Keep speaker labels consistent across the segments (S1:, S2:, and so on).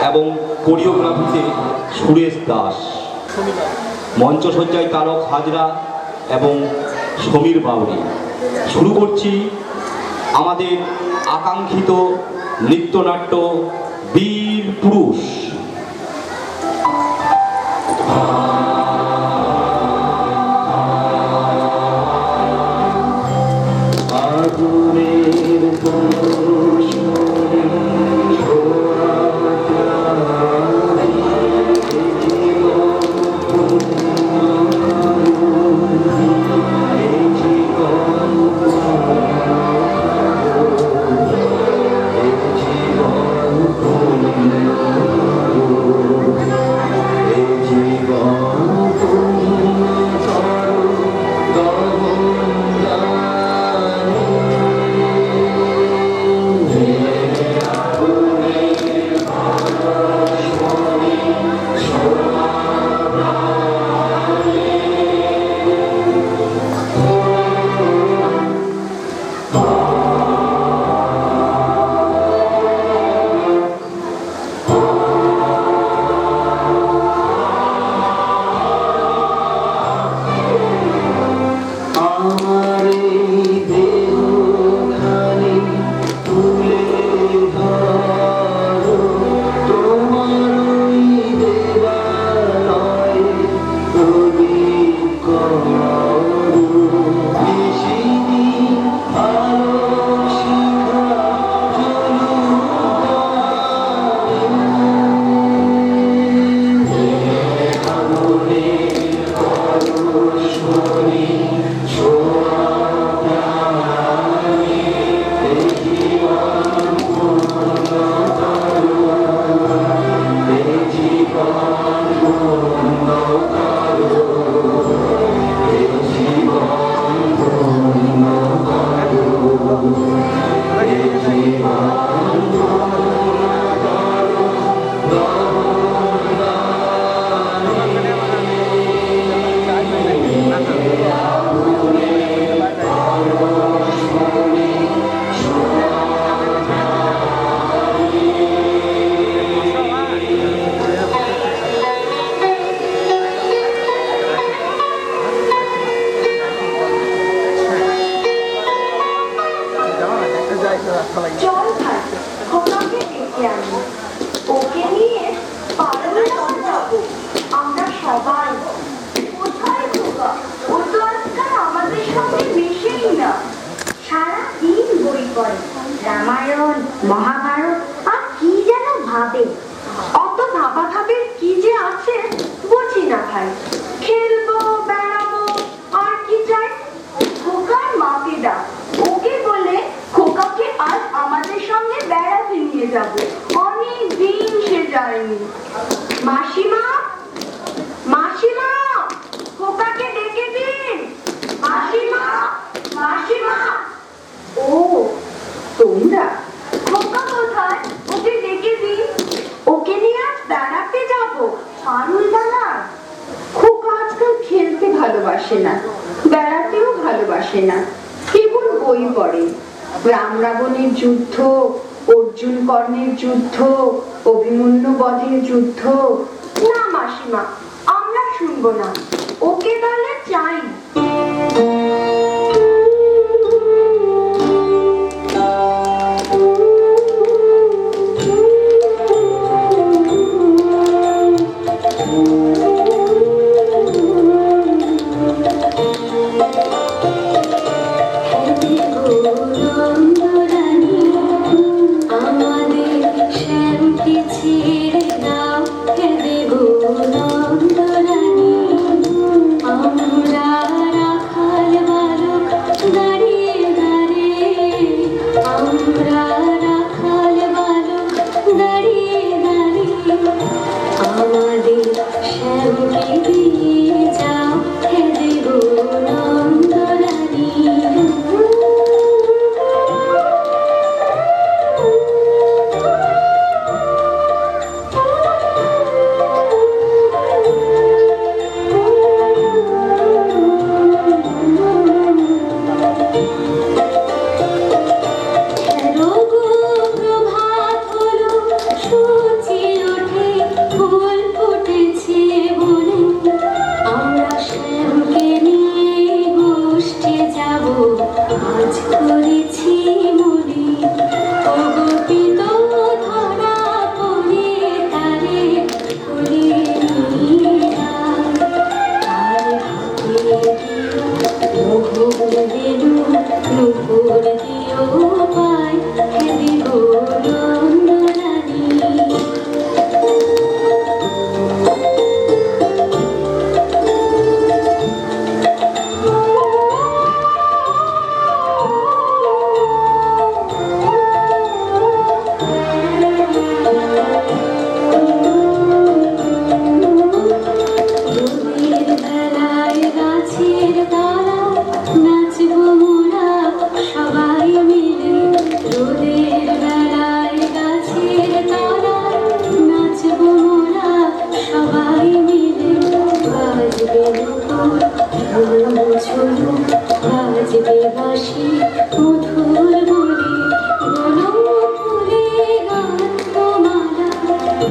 S1: এবং কোরিওগ্রাফিতে সুরেশ দাস, মঞ্চসজ্জায় তারক হাজরা এবং সমীর বাউরি। শুরু করছি আমাদের আকাঙ্ক্ষিত নৃত্যনাট্য বীর পুরুষ।
S2: রামায়ণ মহাভারত আর কি যেন ভাবে, অত ভাবা ভাবের কি যে আছে বুঝি না ভাই। খেলবো বেড়াবো আর কি চাই। খোকার মাকে ডাক, ওকে বলে খোকাকে আজ আমাদের সঙ্গে বেড়াতে নিয়ে যাব। অনেক দিন সে যায়নি। মাসিমা, মাসিমা, খোকাকে ডেকে দিন। মাসিমা, মাসিমা। ও তোমরা, খোকা কোথায়? ওকে ডেকে দিন। ওকে নিয়ে আজ বেড়াতে যাবো পারুল দাদা। খোকা আজকাল খেলতে ভালোবাসে না, বেড়াতেও ভালোবাসে না, কেবল বই পড়ে। রাম রাবণের যুদ্ধ, অর্জুন কর্ণের যুদ্ধ, অভিমন্যু বধের যুদ্ধ। না মাসিমা, আমরা শুনবো না। ওকে তাহলে চাই।
S3: I'm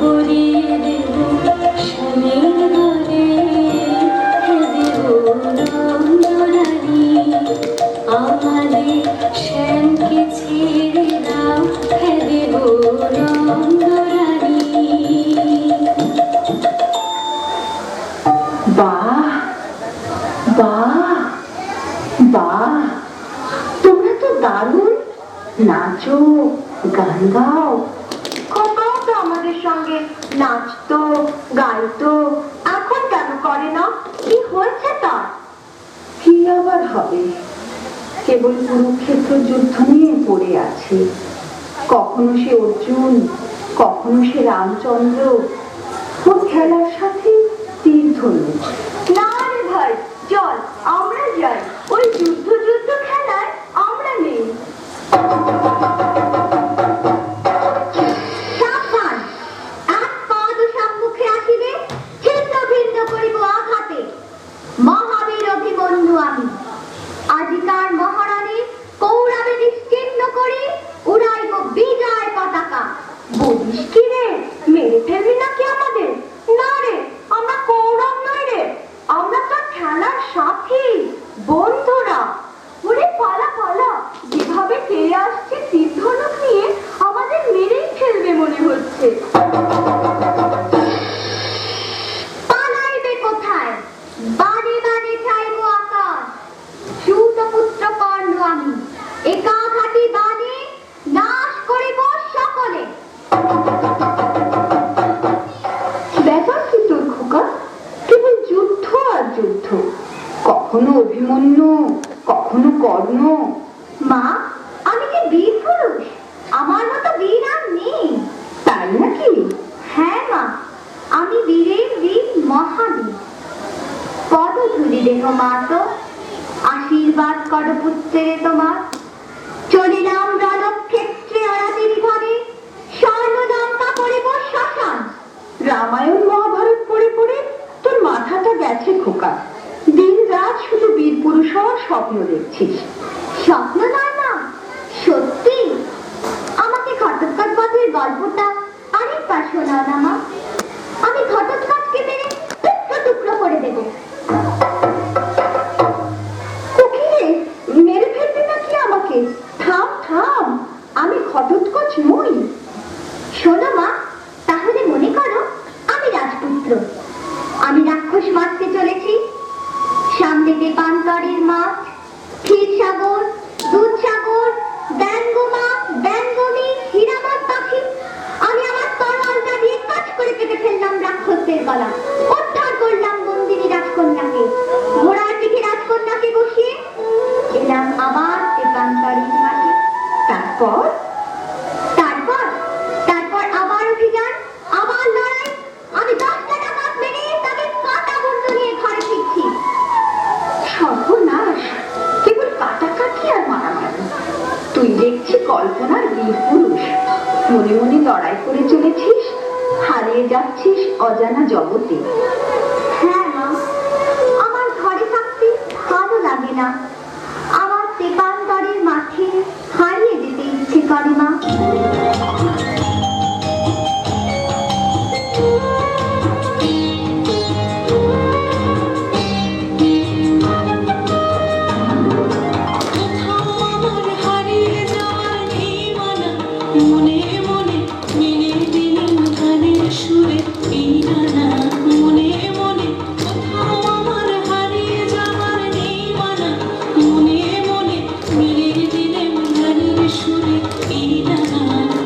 S3: পরিয়ে দেব স্বামীর ঘরে, দেব রঙ্গরানী আমাদের শ্যামকে ছেড়ে দাও, দেব রঙ্গরানী।
S2: বাহ বাহ বাহ, তোমরা তো দারুণ নাচো, গান গাও। খোকাও তো আমাদের সঙ্গে নাচতো, গাইতো, এখন কেন করে না? কি হয়েছে তার? কি আবার হবে, কেবল কুরুক্ষেত্র যুদ্ধ নিয়ে পড়ে আছে। কখনো সে অর্জুন, কখনো সে রামচন্দ্র, ওর খেলার সাথে তীর ধনুক। না রে ভাই, চল আমরা যাই, ওই যুদ্ধ যুদ্ধ খেলায় আমরা নেই। সাবধান, এক পদ সম্মুখে আসিবে, ছিন্ন ভিন্ন করিব আঘাতে। মহাবীর অভিমন্যু আমি, আজিকার মহারানী কৌরবে নিশ্চিহ্ন করি উড়াইব বিজয় পতাকা। বলিস কি রে, মেরে ফেলবি নাকি আমাদের? না রে, আমরা কৌরব নই রে, আমরা তো খেলার সাথী, বন্ধুরা। ওরে পালা পালা, যেভাবে ফিরে আসছে তীর ধনুক নিয়ে, আমাদের মেরেই ফেলবে মনে হচ্ছে। পালাইবে কোথায়? বানে বানে চাইব আকাশ, সুতপুত্র কর্ণ আমি, একা ঘাটি বানে নাশ করিব সকলে। ব্যাপার কি তোর খোকা? কেবল যুদ্ধ আর যুদ্ধ, কখনো অভিমন্যু, কখনো কর্ণ। মা, আমি কি বীর পুরুষ? আমার মতো বীর আর নেই। তাই নাকি? হ্যাঁ মা, আমি বীরের বীর মহাবীর। পদধূলি দেহ মা তো, আশীর্বাদ কর পুত্রের তোমার। চলিলাম রণক্ষেত্রে আয়াতি বিভাগে, স্বর্ণদম্পা করিব শ্মশান। রামায়ণ মহাভারত পড়ে পড়ে তোর মাথাটা গেছে খোকা। দিন রাত শুধু বীর পুরুষ হওয়ার স্বপ্ন দেখছিস। স্বপ্ন নয় মা, সত্যি। আমাকে ঘটোৎকচবধের গল্পটা আরেকবার শোনাও না মা, আমি ঘটোৎকচকে মেরে টুকরো টুকরো করে দেব। মেরে ফেলবি নাকি আমাকে? থাম থাম, আমি ঘটোৎকচ নই। শোনো মা, তাহলে মনে করো আমি রাজপুত্র, আমি রাক্ষস মারতে চলেছি। সামনে দেবান্তরের মাঠ, ক্ষীরসাগর, দুধসাগর, ব্যঙ্গমা, ব্যঙ্গমী, হীরামত পাখি। আমি আমার তরোয়ালটা দিয়ে কাজ করে কেটে ফেললাম রাক্ষসদের গলা, উদ্ধার করলাম বন্দিনী রাজকন্যাকে, ঘোড়ার পিঠে রাজকন্যাকে বসিয়ে এলাম আবার দেবান্তরের মাঠে। তারপর তারপর তারপর আবার অভিযান, আবার লড়াই। আমি 10টা ডাকাত মেরে তাদের কাটা বন্ধ নিয়ে ঘরে ফিরছি। সর্বনাশ, কেবল কাটাকাটি আর মারামারি। তুই দেখছি কল্পনার বীর পুরুষ, মনে মনে লড়াই করে চলেছিস, হারিয়ে যাচ্ছিস অজানা জগতে। হ্যাঁ মা, আমার ঘরে থাকতে ভালো লাগে না, আমার দেবান্তরের মাঠে হারিয়ে যেতে ইচ্ছে করে মা।
S3: মনে মনে মিলে দিলেন গানের সুরে এই নানা, মনে মনে কোথাও আমার হারিয়ে যাওয়ার নেই মানা। মনে মনে মিলে দিলেন গানের সুরে এই নানা,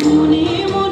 S3: মনে মনে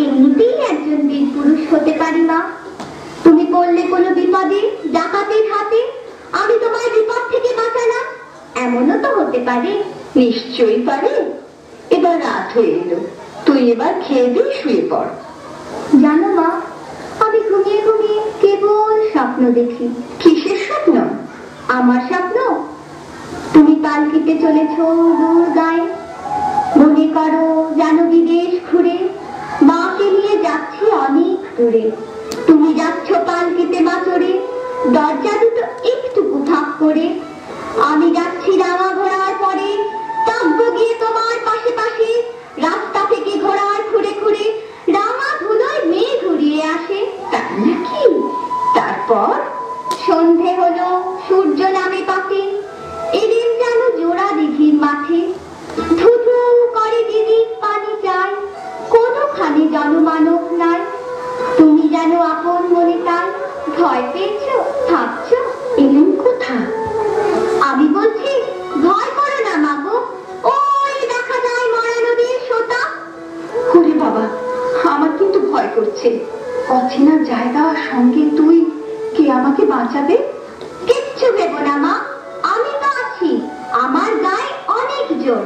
S2: এমনিতেই একজন বীর পুরুষ হতে পারি মা। তুমি বললে কোনো বিপদে, ডাকাতের হাতে আমি তোমার বিপদ থেকে বাঁচালাম, এমনও তো হতে পারে।
S4: নিশ্চয়ই পারে। এবার রাত হয়ে এলো, তুই এবার খেয়ে দিয়ে শুয়ে পড়।
S2: জানো মা, আমি ঘুমিয়ে ঘুমিয়ে কেবল স্বপ্ন দেখি।
S4: কিসের স্বপ্ন?
S2: আমার স্বপ্ন, তুমি পালকিতে চলেছ দূর গায়ে, মনে করো যেন বিদেশ ঘুরে, মাকে নিয়ে যাচ্ছি অনেক দূরে। তুমি যাচ্ছ পালকিতে বাছরে, দরজা দুটো একটু ফাঁক করে। আমি যাচ্ছি রাঙা ঘোড়ার পরে, থাকবো গিয়ে তোমার পাশে পাশে। রাস্তা থেকে ঘোড়ার খুঁড়ে খুঁড়ে রাঙা ধুলোয় মেয়ে ঘুরিয়ে আসে।
S4: তাই নাকি? তারপর?
S2: সন্ধে হলো, সূর্য নামে পাশে, এদিন যেন জোড়া দিঘির মাঠে। ধুধু করে দিদির পানি চাই, কোনোখানে জনমানব নাই। তুমি যেন আপন মনে তাই, ভয় পেয়েছো, থাকছো,
S4: এলেন কোথা?
S2: আমি বলছি ভয় করো না মা গো, ওই দেখা যায় মরা নদীর সোতা।
S4: ওরে বাবা, আমার কিন্তু ভয় করছে। অচেনা জায়গা, সঙ্গে তুই, কে আমাকে বাঁচাবে?
S2: কিচ্ছু ভেবো না মা, আমি তো আছি, আমার গায়ে অনেক জোর।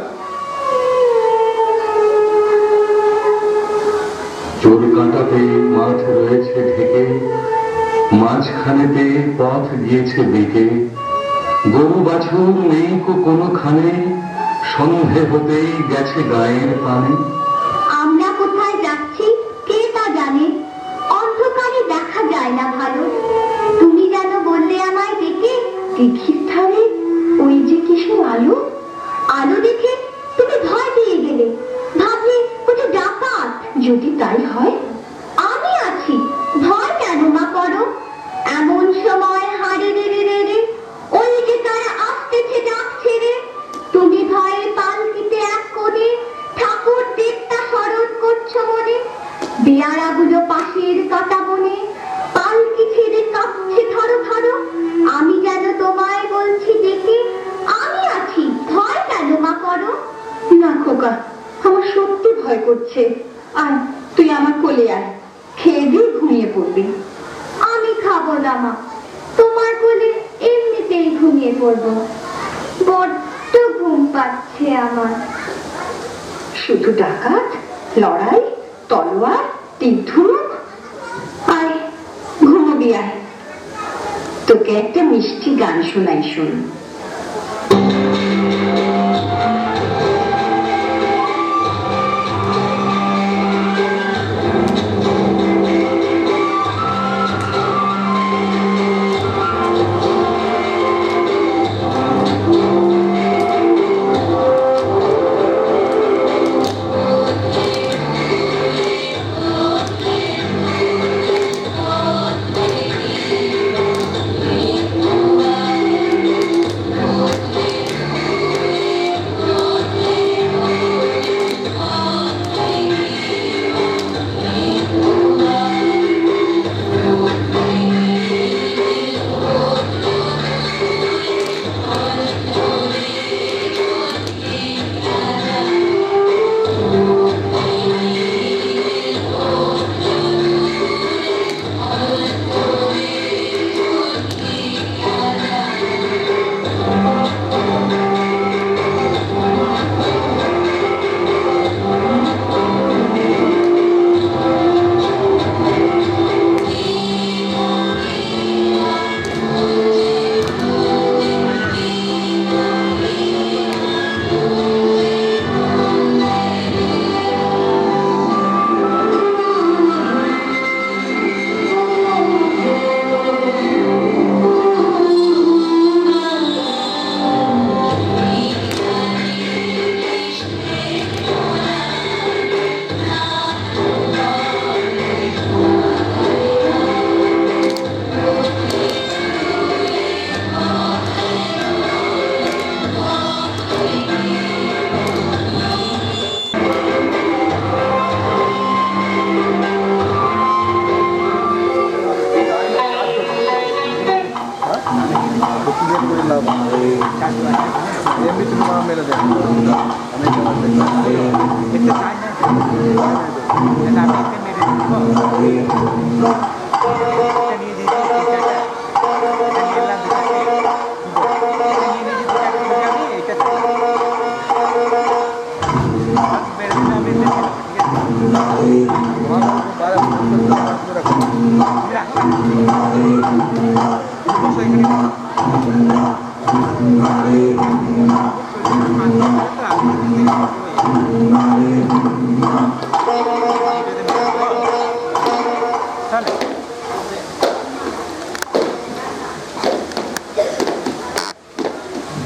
S5: চোর কাঁটাতে মাঠ রয়েছে ঢেকে, মাঝখানেতে পথ গিয়েছে বেঁকে। গরু বাছুর নেই কোনোখানে, সন্ধে হতেই গেছে গায়ের পানে।
S2: আমরা কোথায় যাচ্ছি কে তা জানে, অন্ধকারে দেখা যায় না ভালো। তুমি যেন বললে আমায় ডেকে,
S4: দিঘির ধারে ওই যে কিসের আলো।
S2: আলো দেখে তুমি ভয় পেয়ে গেলে, ভাবলে কোথাও ডাকাত।
S4: যদি তাই হয়?
S2: আমি আছি, ভয় কেন মা করো? এমন সময় হারে রে রে রে রে, ওই যে তারা আসতেছে ডাক ছেড়ে। তুমি ভয়ে পালকিতে এক কোণে, ঠাকুর দেবতা স্মরণ করছো মনে। বেয়ারাগুলো পাশের কাটা বনে, পালকি ছেড়ে কাঁপছে ধরো ধরো। আমি যেন তোমায় বলছি ডেকে, আমি আছি, ভয় কেন মা করো?
S4: না খোকা, আমার সত্যি ভয় করছে। আয়, তুই আমার কোলে আয়, খেয়ে দিয়ে ঘুমিয়ে পড়বি।
S2: আমি খাবো না মা, তোমার কোলে এমনিতেই ঘুমিয়ে পড়বো। বড্ড ঘুম পাচ্ছে আমার।
S4: শুধু ডাকাত, লড়াই, তলোয়ার, তীর ধনুক। আয়, ঘুমোবি আয়। তোকে একটা মিষ্টি গান শোনাই, শোন।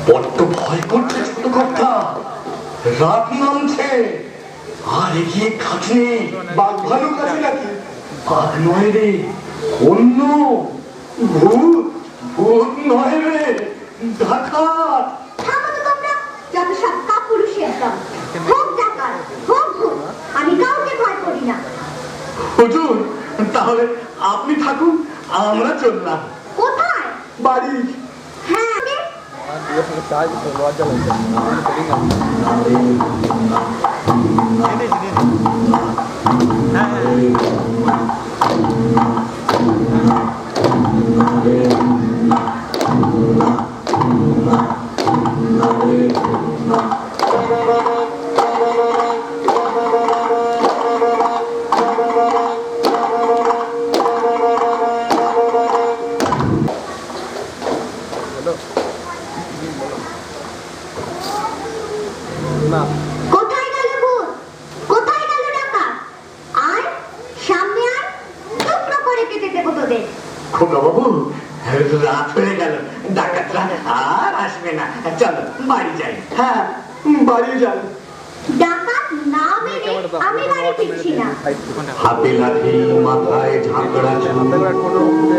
S5: বড্ড ভয় করছে ছোট কর্তা, রাত নামছে। আর এগিয়ে খাটনি বাঘ ভালুক আছে নাকি? বাঘ নয় রে, অন্য ভূত। ভূত নয় রে, ডাকাত।
S2: থামো তো তোমরা, যত সব কাপুরুষের দল। হোক ডাকাত, হোক ভূত, আমি কাউকে ভয় করি না।
S5: হুজুর, তাহলে আপনি থাকুন, আমরা চললাম।
S2: কোথায়?
S5: বাড়ি।
S2: হ্যাঁ আগে কোথায় গেল ভূত? কোথায় গেল ডাকাত? আয়, সামনে আয়, টুকরো করে কেটে দেবো তোদের।
S5: খোকা বাবু, রাত হয়ে গেল, ডাকাতরা আর আসবে না। চলো বাড়ি যাই। হ্যাঁ, বাড়ি যাই।
S2: ডাকাত না মেরে আমি বাড়ি ফিরছি না।
S5: হাতে লাঠি, মাথায় ঝাঁকড়া চুল,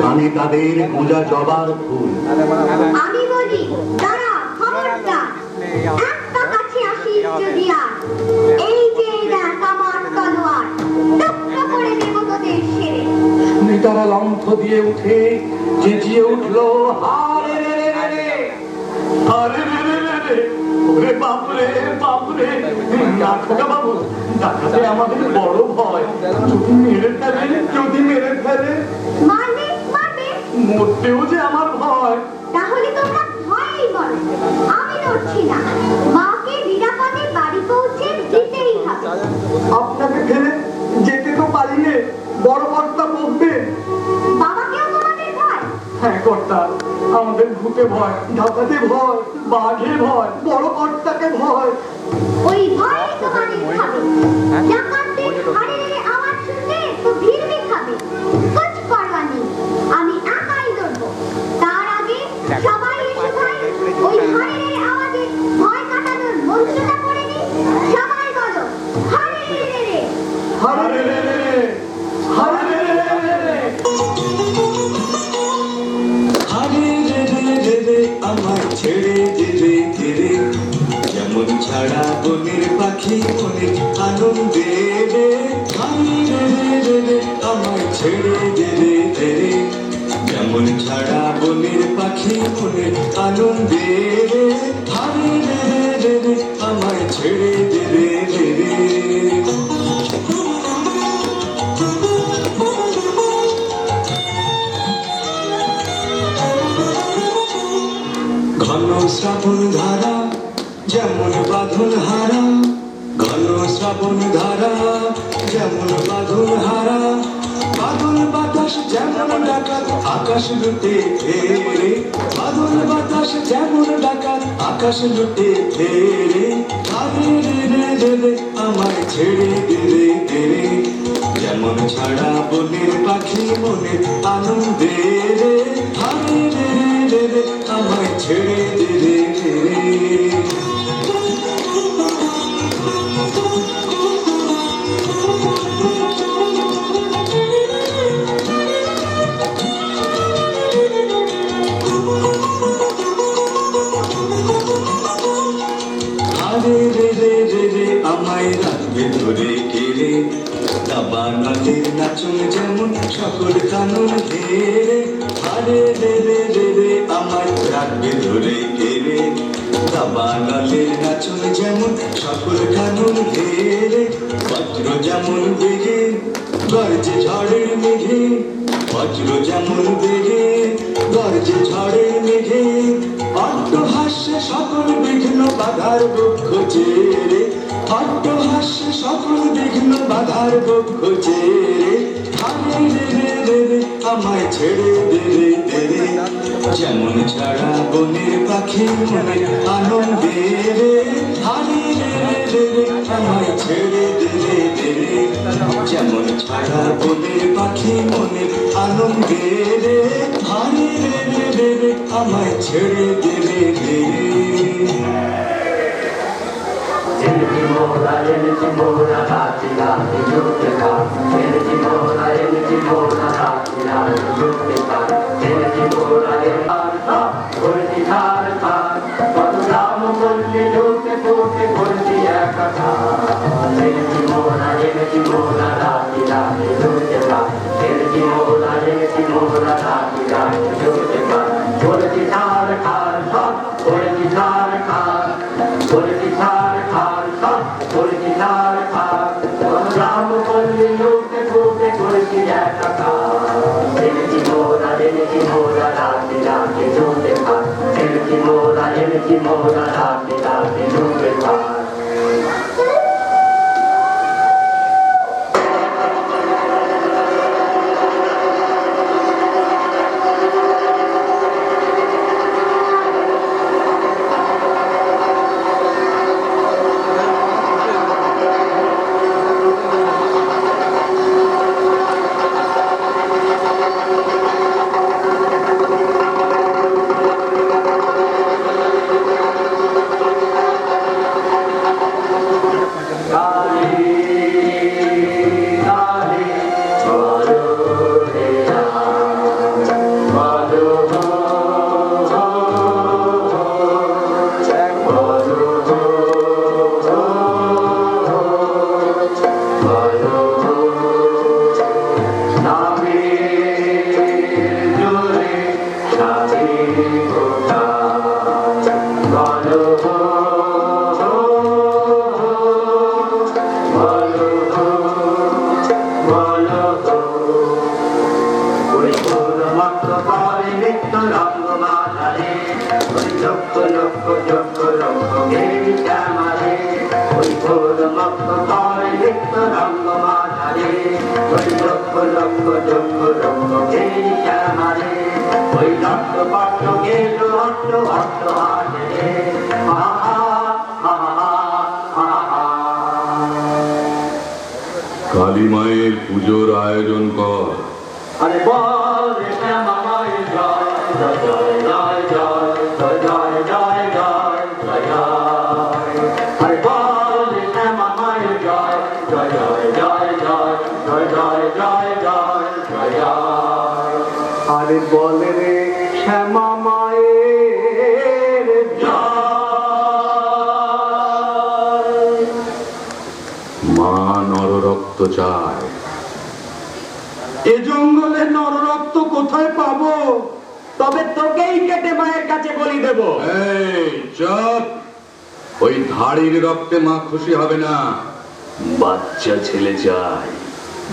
S5: কানে তাদের গোঁজা জবার ফুল।
S2: আমি বলি, দাঁড়া, খবরদার, একটা কাছে আসিস যদি আর। এই যে দেখ আমার তলোয়ার, টুকরো করে দেবো তোদের সেরে।
S5: শুনে তারা লম্ফ দিয়ে উঠে চেঁচিয়ে উঠলো, হারে রে রে রে, হারে রে রে রে রে, ওরে বাপরে বাপরে। না খোকা বাবু, ডাকাতে আমাদের বড় ভয়। যদি মেরে ফেলে, যদি মেরে ফেলে,
S2: মারবে, মারবে,
S5: মরতেও যে আমার ভয়।
S2: তাহলে তোমরা ভয়েই বলো, আমি নড়ছি না। মাকে নিরাপদে বাড়ি পৌঁছে দিতেই হবে।
S5: আপনাকে ফেলে যেতে তো পারি নে, বড় কর্তা বকবে।
S2: বাবাকেও তোমাদের ভয়?
S5: হ্যাঁ কর্তা, আমাদের ভূতে ভয়, ডাকাতে ভয়, বাঘে ভয়, বড় কর্তাকে ভয়।
S2: ওই ভয় তোমাদের খাবে। ডাকাতদের হাড়ে আওয়াজ শুনলে তো ভিড়বে খাবে। কুছ পরোয়া নেই, আমি একাই লড়বো। তার আগে সবাই এসে ভাই ওই হাড়ে আওয়াজে ভয় কাটানোর মন্ত্রটা পড়ে নি। সবাই বলো, হাড়ে রে রে।
S5: হারে রে রে রে, হারে রে রে রে রে।
S6: হারে রে রে রে রে, আমায় ছেড়ে দে রে দে রে। যেমন ছাড়া বনের পাখি মনে আনন্দে রে। হারে রে রে রে রে, আমায় ছেড়ে দে রে দে রে। যেমন ছাড়া বনের পাখি মনে আনন্দে রে। হারে রে রে রে রে, আমায় ছেড়ে দে রে দে রে। ঘন শ্রাবণ ধারা যেমন বাঁধন হারা, ঘন শ্রাবণ ধারা যেমন বাঁধন হারা। বাদল বাতাস যেমন ডাকাত আকাশ লুটে ফেরে। বাদল বাতাস যেমন ডাকাত আকাশ লুটে ফেরে। হারে রে রে রে রে, আমায় ছেড়ে দে রে দে রে। যেমন ছাড়া বনের পাখি মনে আনন্দে রে। হারে রে রে রে, আমায় ছেড়ে দে রে দে রে। হারে রে রে রে রে, আমায় রাখবে ধরে কেড়ে। দাবা নদের নাচন যেমন সকল কানুন ধেরে। হারে রে রে রে রে, আমায় রাখবে ধরে কেড়ে। দাবা নলের নাচন যেমন সকল কানুন ঘেরে বজ্র যেমন বেগে গর্জে ঝড়ের মেঘে বজ্র যেমন বেগে গর্জে ঝড়ের মেঘে অট্টহাস্যে সকল বিঘ্ন বাধার বক্ষ চেরে অট্টহাস্যে সকল বিঘ্ন বাধার বক্ষ চেরে হারে রে রে রে রে আমায় ছেড়ে দে রে দে রে যেমন ছাড়া বনের পাখি মনে আনন্দে রে হারে রে রে রে রে আমায় ছেড়ে দে রে দে রে যেমন ছাড়া বনের পাখি মনে আনন্দে রে হারে রে রে রে রে আমায় ছেড়ে দে রে দে রে
S5: কালী মায়ের পুজোর আয়োজন কর।
S1: আরে বল রে শ্যামা মায়ের জয় জয় জয় জয় জয় জয় জয় জয় জয় জয়। আরে বল রে শ্যামা মায়ের জয় জয় জয় জয় জয় জয় জয় জয় জয় জয় জয়। আরে বল রে শ্যামা মায়ের জয়।
S5: মা নররক্ত চায়।
S1: এ জঙ্গলে নররক্ত কোথায় পাবো? তবে তোকেই কেটে মায়ের কাছে বলি দেব।
S5: এই চুপ, ওই ধাড়ির রক্তে মা খুশি হবে না। বাচ্চা ছেলে চাই।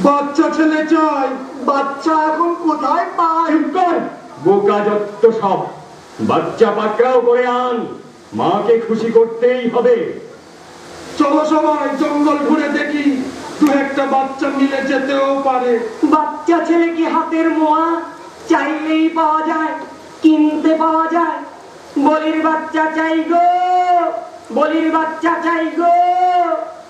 S1: বাচ্চা ছেলে চাই? বাচ্চা এখন কোথায় পাই? বোকা যত সব। বাচ্চা পাকড়াও করে আন, মাকে খুশি করতেই হবে। চলো সবাই জঙ্গল ঘুরে দেখি, দু একটা বাচ্চা মিলে যেতেও পারে। বাচ্চা ছেলে কি হাতের মোয়া? চাইলেই পাওয়া যায়, কিনতে পাওয়া যায়। বলির বাচ্চা চাই গো, বলির বাচ্চা চাই গো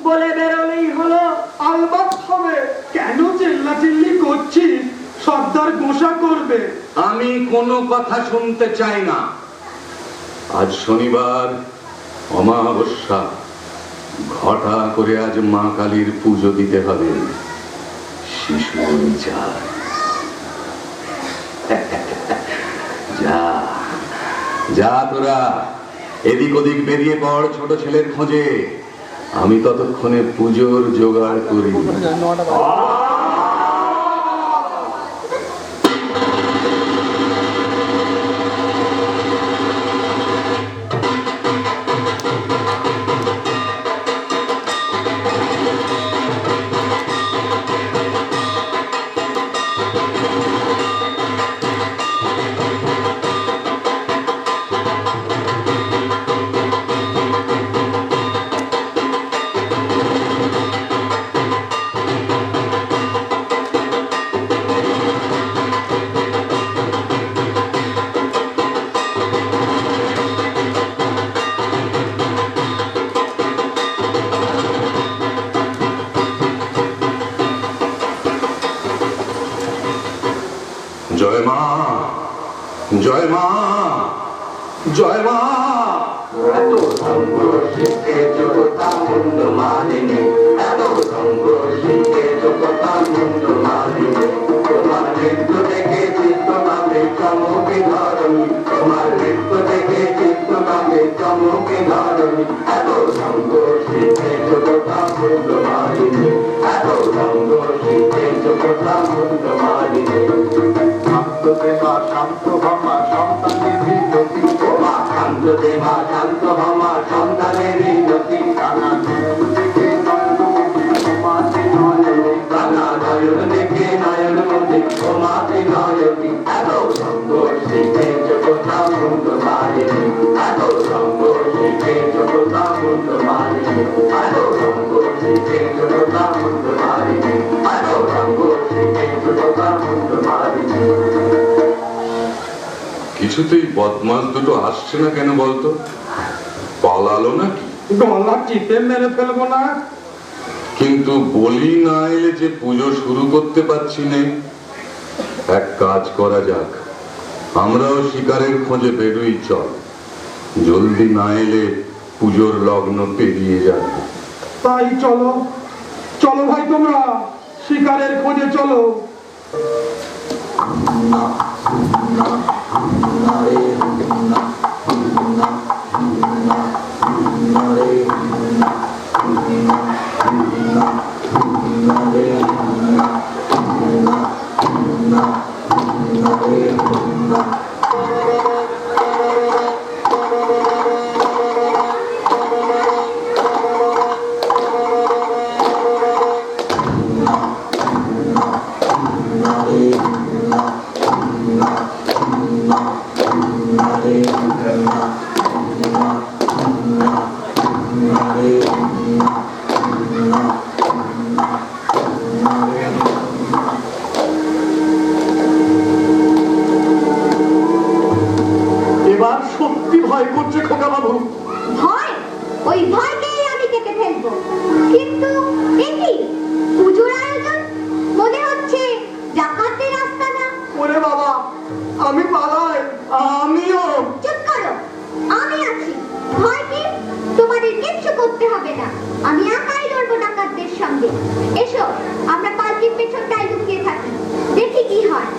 S1: বলে বেরোলেই হলো। আলবাত হবে। কেন চিল্লাচিল্লি করছিস? সর্দার গোসা করবে।
S5: আমি কোনো কথা শুনতে চাই না। আজ শনিবার, অমাবস্যা। ঘটা করে আজ মা কালীর পুজো দিতে হবে। শিশু চায়। যা যা তোরা এদিক ওদিক বেরিয়ে পড় ছোট ছেলের খোঁজে। আমি ততক্ষণে পুজোর জোগাড় করি। জয় মা, জয় মা।
S6: এত সঙ্গ শিখে জগতা মুন্ড মালিনী, এত সঙ্গ শিখে জগতা মুন্ড মালিনী। তোমার নৃত্য দেখে চিত্তভাবে চমকে ধরণী, তোমার নৃত্য দেখে চিত্তভাবে চমকে ধরণী। এত সঙ্গ শিখে জগতা মুন্ড মালিনী, এত সঙ্গ শিখে জগতা মুন্ড মালিনী। শান্ত দেবা শান্ত ভামা সন্তানের বিনতি, তোমা শান্ত দেবা শান্ত ভামা সন্তানের বিনতি। কানা নয়ন দেখে নয়নমতি তোমাতে নয়নী, কানা নয়ন দেখে নয়নমতি তোমাতে নয়নী। এত সঙ্গ শিখে জগতা মুন্ড মালিনী, এত সঙ্গ শিখে জগতা মুন্ড মালিনী, এত সঙ্গ শিখে জগতা মুন্ড মালিনী, এত সঙ্গ শিখে জগতা মুন্ড মালিনী।
S5: কিছুতেই বদমাস দুটো আসছে না কেন বলতো? পালালো নাকি?
S1: গলা চিপে মেরে ফেলবো না?
S5: কিন্তু বলি না এলে যে পুজো শুরু করতে পারছি না। এক কাজ করা যাক, আমরাও শিকারের খোঁজে বেরোই চল। জলদি না এলে পুজোর লগ্ন পেরিয়ে যাবে।
S1: তাই চলো, চলো ভাই, তোমরা শিকারের খোঁজে চলো। এবার সত্যি ভয় করছে খোকা বাবু।
S2: ভয়? ওই ভয়কেই আমি কেটে ফেলবো। কিন্তু এ কি পুজোর আয়োজন? মনে হচ্ছে ডাকাতের রাস্তা না।
S1: ওরে বাবা, আমি পালাই। আমিও।
S2: চুপ করো, আমি আছি। ভয় কি? তোমাদের কিচ্ছু করতে হবে না। আমি একাই লড়বো ডাকাতদের সঙ্গে। এসো, আমরা পালকির পেছনটায় লুকিয়ে থাকি, দেখি কি হয়।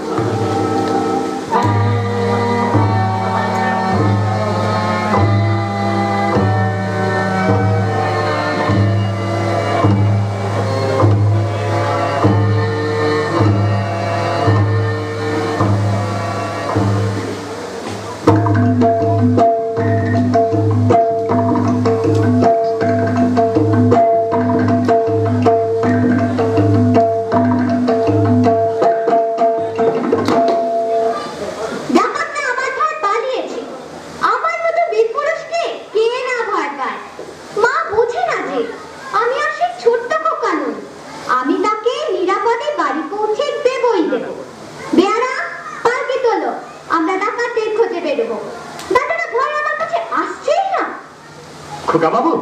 S1: খোকা বাবু,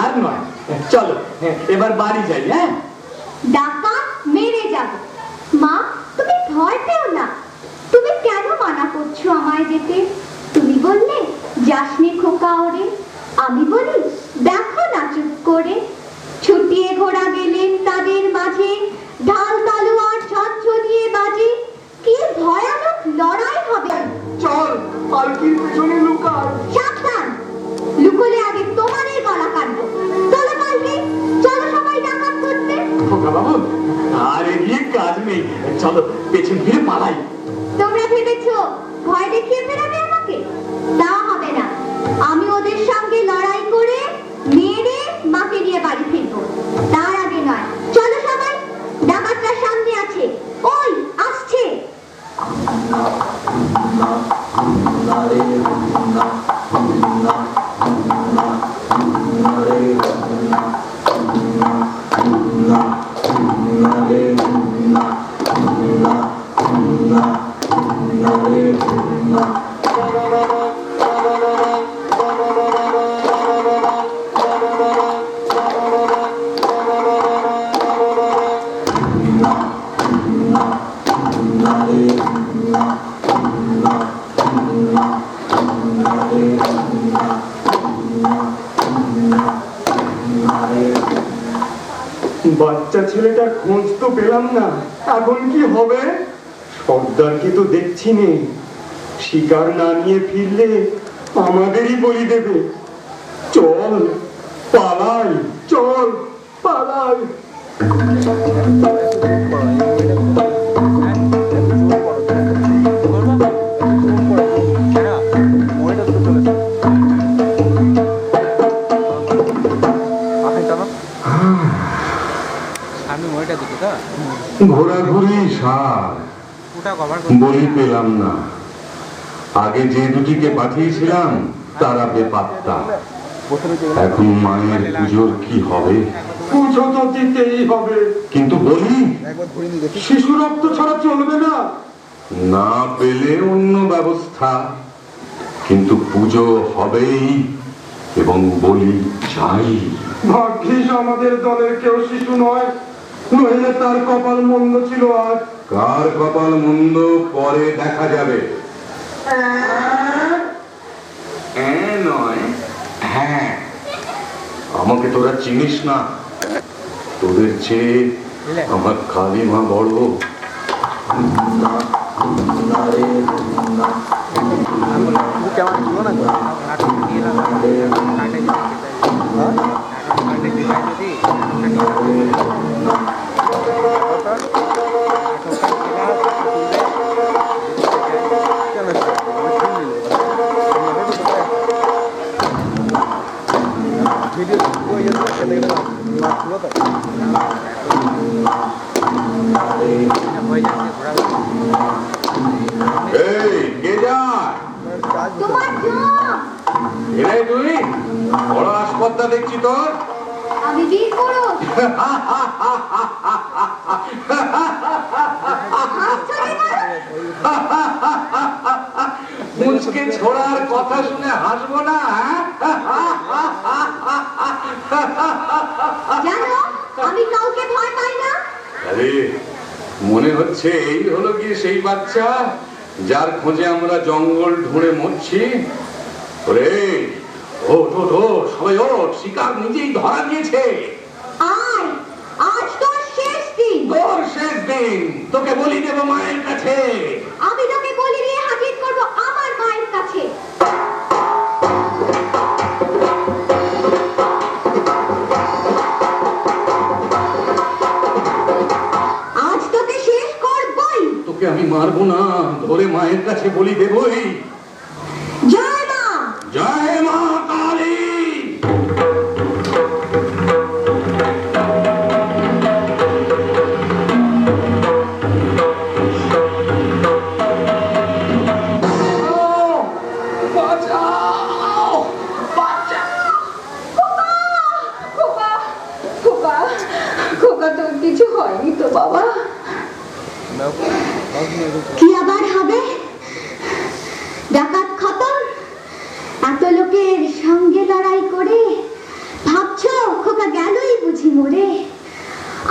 S1: আর নয়, চলো এবার বাড়ি যাই। হ্যাঁ,
S2: ডাকাত মেরে যাব। মা, তুমি ভয় পেও না। তুমি কেন মানা করছো আমায় যেতে? তুমি বললে যাসনি খোকা ওরে। আমি বলি দেখো না চুপ করে। ছুটিয়ে ঘোড়া গেলেন তাদের মাঝে, ঢাল তলোয়ার ঝনঝনিয়ে বাজে। কি ভয়ানক লড়াই হবে।
S1: চল পালকির পেছনে লুকাই।
S2: সাবধান, লুকোলে আগে তোমারই গলা কাটবো। চলো পালকি, চলো সবাই ডাকাত করতে।
S1: খোকা বাবু, আর এগিয়ে কাজ নেই, চলো পেছন ফিরে পালাই।
S2: তোমরা ভেবেছো ভয় দেখিয়ে ফেরাবে আমাকে? তা হবে না। আমি ওদের সঙ্গে লড়াই করে মেরে মাকে নিয়ে বাড়ি ফিরবো। তার আগে নয়। চলো সবাই, ডাকাতরা সামনে আছে। ওই আসছে।
S1: বাচ্চা ছেলেটার খোঁজ তো পেলাম না, এখন কি হবে? সর্দারকে তো দেখছি নেই, শিকার না নিয়ে ফিরলে আমাদেরই বলি দেবে। চল পালাই, চল পালাই।
S7: ঘোরাঘুরি সার বলি পেলাম না। আগে যে দুটিকে পাঠিয়েছিলাম তারা বেপাত্তা। এখন মায়ের পুজোর কি হবে?
S1: পুজো তো দিতেই হবে,
S7: কিন্তু বলি
S1: শিশু রক্ত ছাড়া চলবে না।
S7: না পেলে অন্য ব্যবস্থা, কিন্তু পুজো হবেই এবং বলি চাই।
S1: ভাগ্যিস আমাদের দলের কেউ শিশু নয়, নইলে তার কপাল মন্দ ছিল আজ।
S7: কার কপাল মন্দ পরে দেখা যাবে। নয়, হ্যাঁ, আমাকে তোরা চিনিস না। তোদের চেয়ে আমার কালিমা বড়। এই কে যায়?
S2: তোমার জন্য
S7: এরে তুই বড় আসপত্তা দেখছি তোর।
S2: আমি বীর পুরুষ।
S7: মুচকে ছোড়ার কথা শুনে হাসবো না?
S2: জানো আমি কাউকে ভয় পাই না।
S7: আরে মনে হচ্ছে এই হলো কি সেই বাচ্চা যার খোঁজে আমরা জঙ্গল ঢুঁড়ে মরছি। ওরে ওঠ ওঠ ওঠ, সবাই ওঠ, শিকার নিজেই ধরা দিয়েছে।
S2: আয়, আজ তোর শেষ দিন।
S7: তোর শেষ দিন, তোকে বলি দেব মায়ের কাছে।
S2: আমি তোকে বলি নিয়ে হাজির করব আমার মায়ের কাছে। আজ তোকে শেষ করবই।
S7: তোকে আমি মারবো না, ধরে মায়ের কাছে বলি দেবই।
S2: জয় মা।
S7: জয় মা কালী।
S4: খোকা তোর কিছু হয়নি তো বাবা?
S2: কি আবার হবে? ডাকাত খতম। এত লোকের সঙ্গে লড়াই করে ভাবছো খোকা গেলই বুঝি মরে?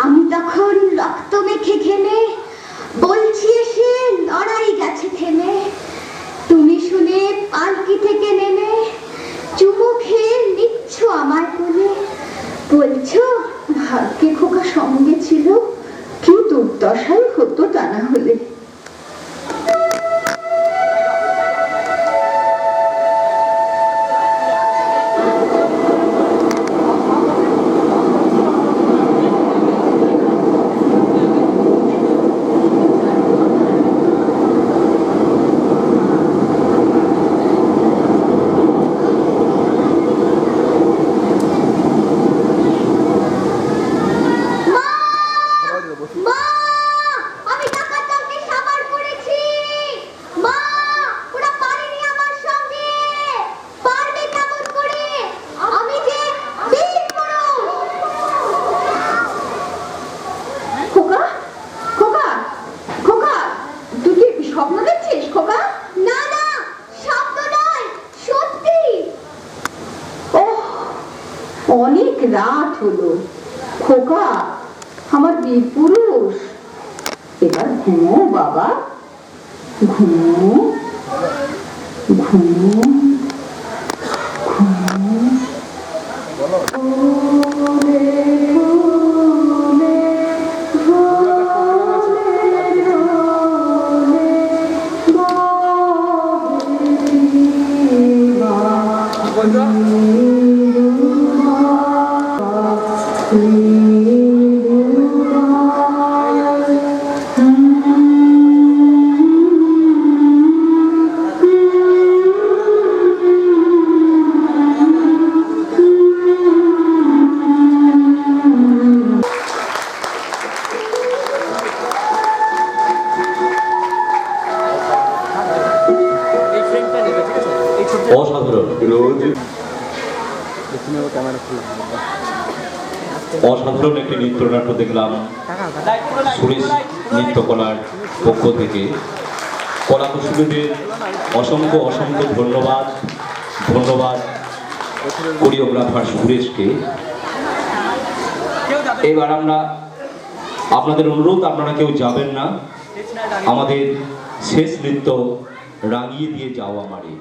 S2: আমি তখন রক্ত মেখে ঘেমে বলছি এসে লড়াই গেছে থেমে। তুমি শুনে পালকি থেকে নেমে চুমু খেয়ে নিচ্ছ আমার কোলে, বলছো
S4: ভাগ্যে খোকা সঙ্গে ছিল, কি দুর্দশাই হতো তা না হলে।
S2: মা, আমি ডাকাত দলকে সাবার করেছি। মা, ওরা পারেনি আমার সঙ্গে। পারবে কেমন করে? আমি যে বীর পুরুষ।
S4: খোকা খোকা খোকা, তুই কি স্বপ্ন দেখছিস খোকা?
S2: না না, শব্দ নয়, সত্যি।
S4: ওহ, অনেক রাত হলো খোকা, আমার বীর পুরুষ। এবার ঘুমো বাবা, ঘুমো ঘুমো ঘুমো।
S8: অসাধারণ অসাধারণ একটি নৃত্যনাট্য দেখলাম সুরেশ নৃত্যকলার পক্ষ থেকে। কলাকুশলীদের অসংখ্য অসংখ্য ধন্যবাদ কোরিওগ্রাফার সুরেশকে। এবার আমরা আপনাদের অনুরোধ, আপনারা কেউ যাবেন না, আমাদের শেষ নৃত্য রাঙিয়ে দিয়ে যাও আমারে।